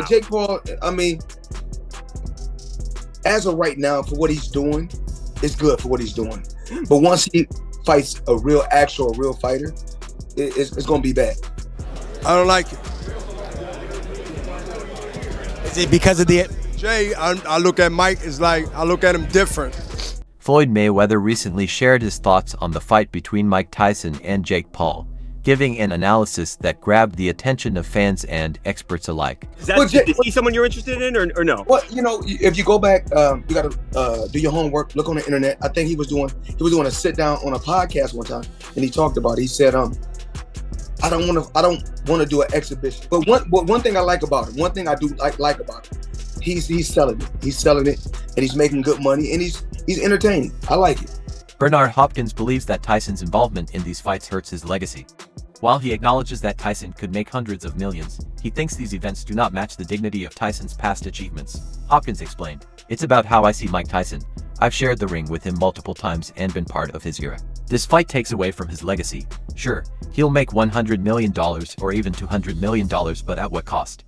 Jake Paul, I mean, as of right now, for what he's doing, it's good for what he's doing. But once he fights a real fighter, it's going to be bad. I don't like it. Is it because of the... Jay, I look at Mike, it's like, I look at him different. Floyd Mayweather recently shared his thoughts on the fight between Mike Tyson and Jake Paul, giving an analysis that grabbed the attention of fans and experts alike. Is he someone you're interested in or no? Well, you know, if you go back, you got to do your homework, look on the internet. I think he was doing a sit down on a podcast one time, and he talked about it. He said, I don't want to do an exhibition. But one thing I like about him, one thing I do like about him, he's selling it. He's selling it, and he's making good money, and he's entertaining. I like it. Bernard Hopkins believes that Tyson's involvement in these fights hurts his legacy. While he acknowledges that Tyson could make hundreds of millions, he thinks these events do not match the dignity of Tyson's past achievements. Hopkins explained, "It's about how I see Mike Tyson. I've shared the ring with him multiple times and been part of his era. This fight takes away from his legacy. Sure, he'll make $100 million or even $200 million, but at what cost?"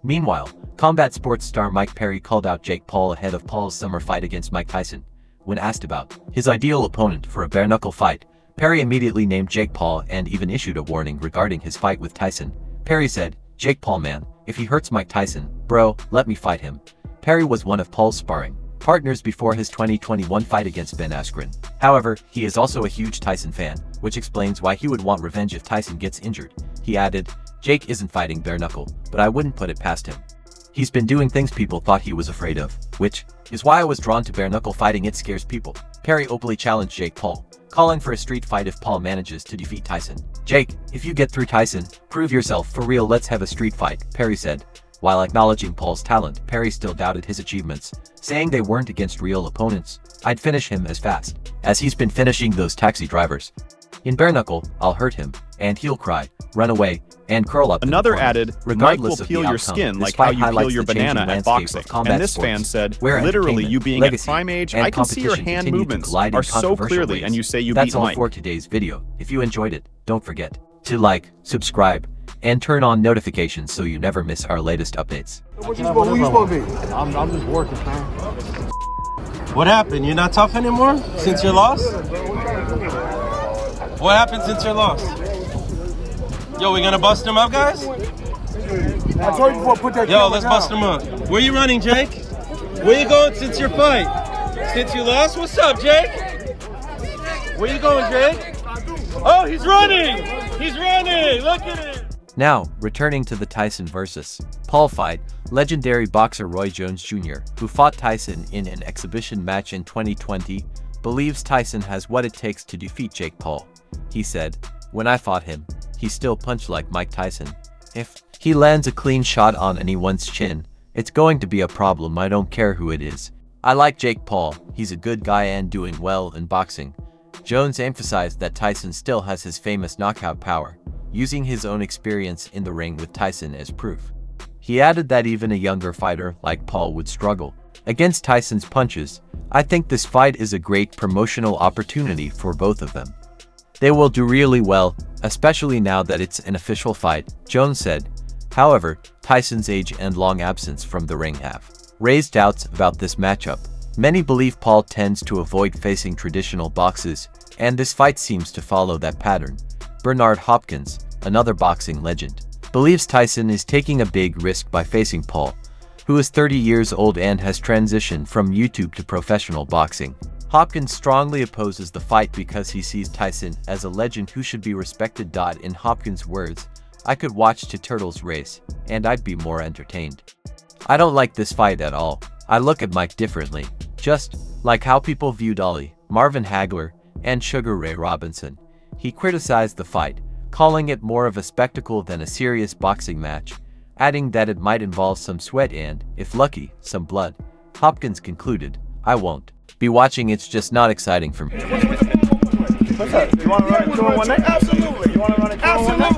Meanwhile, combat sports star Mike Perry called out Jake Paul ahead of Paul's summer fight against Mike Tyson. When asked about his ideal opponent for a bare-knuckle fight, Perry immediately named Jake Paul and even issued a warning regarding his fight with Tyson. Perry said, "Jake Paul, man, if he hurts Mike Tyson, bro, let me fight him." Perry was one of Paul's sparring partners before his 2021 fight against Ben Askren. However, he is also a huge Tyson fan, which explains why he would want revenge if Tyson gets injured. He added, "Jake isn't fighting bare-knuckle, but I wouldn't put it past him. He's been doing things people thought he was afraid of, which is why I was drawn to bare-knuckle fighting. It scares people." Perry openly challenged Jake Paul, calling for a street fight if Paul manages to defeat Tyson. "Jake, if you get through Tyson, prove yourself for real, let's have a street fight," Perry said. While acknowledging Paul's talent, Perry still doubted his achievements, saying they weren't against real opponents. "I'd finish him as fast as he's been finishing those taxi drivers. In bare-knuckle, I'll hurt him, and he'll cry, run away, and curl up." Another added, "Mike will peel your skin like how you peel your the banana at boxing." And this fan said, "Literally, you being at prime age, I can see your hand movements are so clearly, and you say you beat Mike." That's all for today's video. If you enjoyed it, don't forget to like, subscribe, and turn on notifications so you never miss our latest updates. What you supposed to be? I'm just working, man. What happened? You're not tough anymore since your loss? What happened since your loss? Yo, we gonna bust him up, guys? I told you before, put that. Yo, let's bust him up. Where you running, Jake? Where you going since your fight? Since you lost? What's up, Jake? Where you going, Jake? Oh, he's running! He's running! Look at it! Now, returning to the Tyson vs. Paul fight, legendary boxer Roy Jones Jr., who fought Tyson in an exhibition match in 2020, believes Tyson has what it takes to defeat Jake Paul. He said, "When I fought him, he still punched like Mike Tyson. If he lands a clean shot on anyone's chin, it's going to be a problem. I don't care who it is. I like Jake Paul, he's a good guy and doing well in boxing." Jones emphasized that Tyson still has his famous knockout power, using his own experience in the ring with Tyson as proof. He added that even a younger fighter like Paul would struggle against Tyson's punches. "I think this fight is a great promotional opportunity for both of them. They will do really well, especially now that it's an official fight," Jones said. However, Tyson's age and long absence from the ring have raised doubts about this matchup. Many believe Paul tends to avoid facing traditional boxes, and this fight seems to follow that pattern. Bernard Hopkins, another boxing legend, believes Tyson is taking a big risk by facing Paul, who is 30 years old and has transitioned from YouTube to professional boxing. Hopkins strongly opposes the fight because he sees Tyson as a legend who should be respected. In Hopkins' words, "I could watch two turtles race, and I'd be more entertained. I don't like this fight at all. I look at Mike differently, just like how people view Dolly, Marvin Hagler, and Sugar Ray Robinson." He criticized the fight, calling it more of a spectacle than a serious boxing match, adding that it might involve some sweat and, if lucky, some blood. Hopkins concluded, "I won't be watching, it's just not exciting for me." What's up? You want to run it 2-on-1 night? Absolutely. You want to run it 2-on-1 night?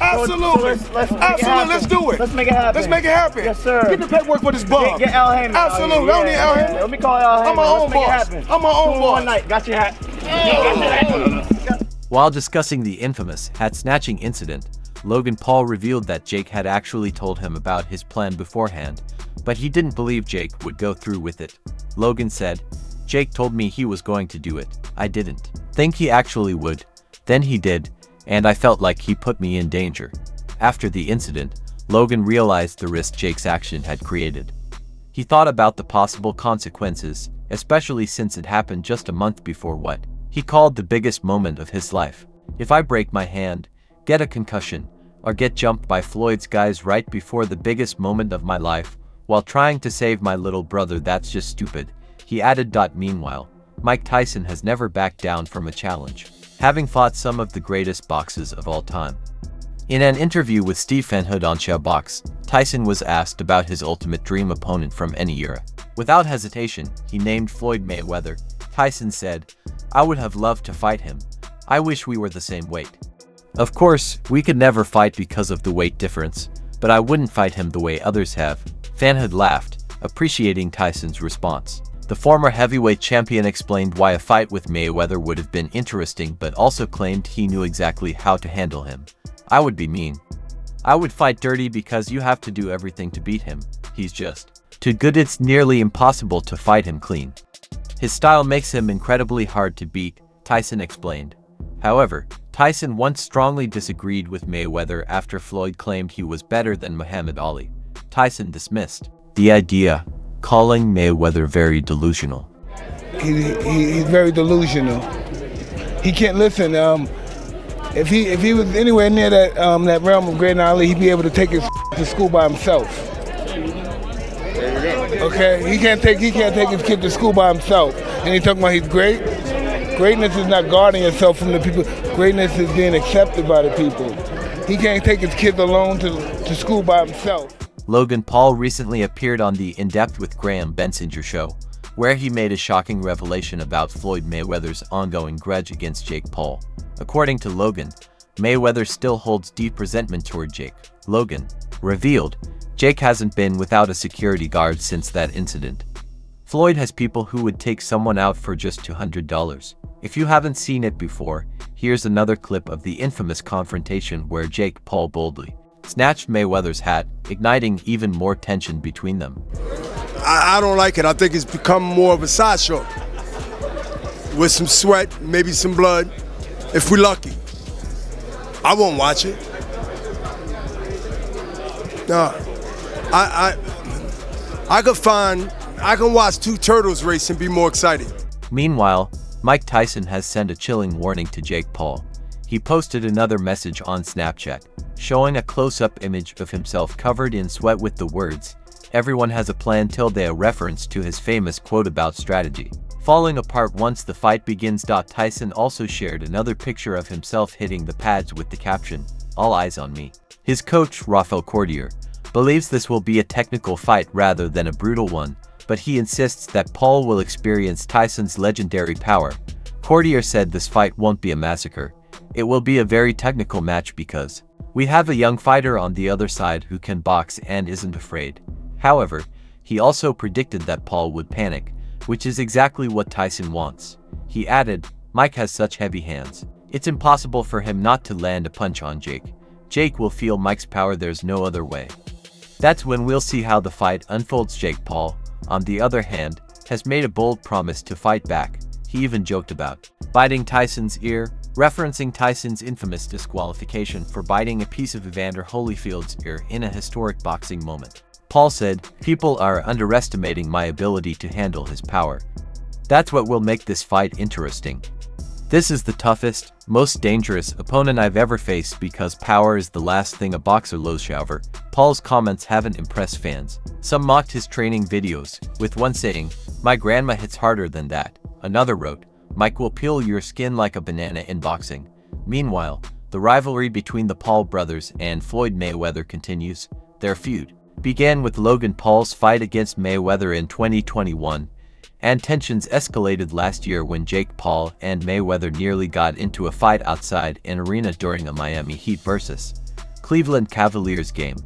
Absolutely. Let's do it. Let's make it happen. Let's make it happen. Yes, sir. Get the paperwork for this bum. Get Al Heyman. Absolutely. I don't need Al Heyman. Let me call Al Heyman. I'm my own boss. I'm my own boss. 2-on-1 night. Got your hat. While discussing the infamous hat-snatching incident, Logan Paul revealed that Jake had actually told him about his plan beforehand, but he didn't believe Jake would go through with it. Logan said, "Jake told me he was going to do it. I didn't think he actually would. Then he did, and I felt like he put me in danger." After the incident, Logan realized the risk Jake's action had created. He thought about the possible consequences, especially since it happened just a month before what he called the biggest moment of his life. "If I break my hand, get a concussion, or get jumped by Floyd's guys right before the biggest moment of my life, while trying to save my little brother, that's just stupid," he added. Meanwhile, Mike Tyson has never backed down from a challenge, having fought some of the greatest boxers of all time. In an interview with Steve Fanhood on Showbox, Tyson was asked about his ultimate dream opponent from any era. Without hesitation, he named Floyd Mayweather. Tyson said, "I would have loved to fight him. I wish we were the same weight. Of course, we could never fight because of the weight difference, but I wouldn't fight him the way others have." Fanhood laughed, appreciating Tyson's response. The former heavyweight champion explained why a fight with Mayweather would have been interesting, but also claimed he knew exactly how to handle him. "I would be mean. I would fight dirty because you have to do everything to beat him. He's just too good. It's nearly impossible to fight him clean. His style makes him incredibly hard to beat," Tyson explained. However, Tyson once strongly disagreed with Mayweather after Floyd claimed he was better than Muhammad Ali. Tyson dismissed the idea, calling Mayweather very delusional. He's very delusional. He can't listen. If he was anywhere near that realm of great Ali, he'd be able to take his to school by himself. Okay, he can't take his kid to school by himself. And he's talking about he's great. Greatness is not guarding yourself from the people. Greatness is being accepted by the people. He can't take his kids alone to school by himself. Logan Paul recently appeared on the In Depth with Graham Bensinger show, where he made a shocking revelation about Floyd Mayweather's ongoing grudge against Jake Paul. According to Logan, Mayweather still holds deep resentment toward Jake. Logan revealed, "Jake hasn't been without a security guard since that incident. Floyd has people who would take someone out for just $200. If you haven't seen it before, here's another clip of the infamous confrontation where Jake Paul boldly snatched Mayweather's hat, igniting even more tension between them. I don't like it. I think it's become more of a sideshow. With some sweat, maybe some blood, if we're lucky. I won't watch it. No, I can watch two turtles race and be more excited. Meanwhile, Mike Tyson has sent a chilling warning to Jake Paul. He posted another message on Snapchat, showing a close-up image of himself covered in sweat with the words, "Everyone has a plan till they," a reference to his famous quote about strategy falling apart once the fight begins. Tyson also shared another picture of himself hitting the pads with the caption, "All eyes on me." His coach, Rafael Cordier, believes this will be a technical fight rather than a brutal one, but he insists that Paul will experience Tyson's legendary power. Cordier said this fight won't be a massacre. It will be a very technical match because we have a young fighter on the other side who can box and isn't afraid. However, he also predicted that Paul would panic, which is exactly what Tyson wants. He added, "Mike has such heavy hands. It's impossible for him not to land a punch on Jake. Jake will feel Mike's power, there's no other way." That's when we'll see how the fight unfolds. Jake Paul, on the other hand, has made a bold promise to fight back. He even joked about biting Tyson's ear, referencing Tyson's infamous disqualification for biting a piece of Evander Holyfield's ear in a historic boxing moment. Paul said, "People are underestimating my ability to handle his power. That's what will make this fight interesting. This is the toughest, most dangerous opponent I've ever faced because power is the last thing a boxer loves." However, Paul's comments haven't impressed fans. Some mocked his training videos, with one saying, "My grandma hits harder than that." Another wrote, "Mike will peel your skin like a banana in boxing." Meanwhile, the rivalry between the Paul brothers and Floyd Mayweather continues. Their feud began with Logan Paul's fight against Mayweather in 2021, and tensions escalated last year when Jake Paul and Mayweather nearly got into a fight outside an arena during a Miami Heat vs. Cleveland Cavaliers game.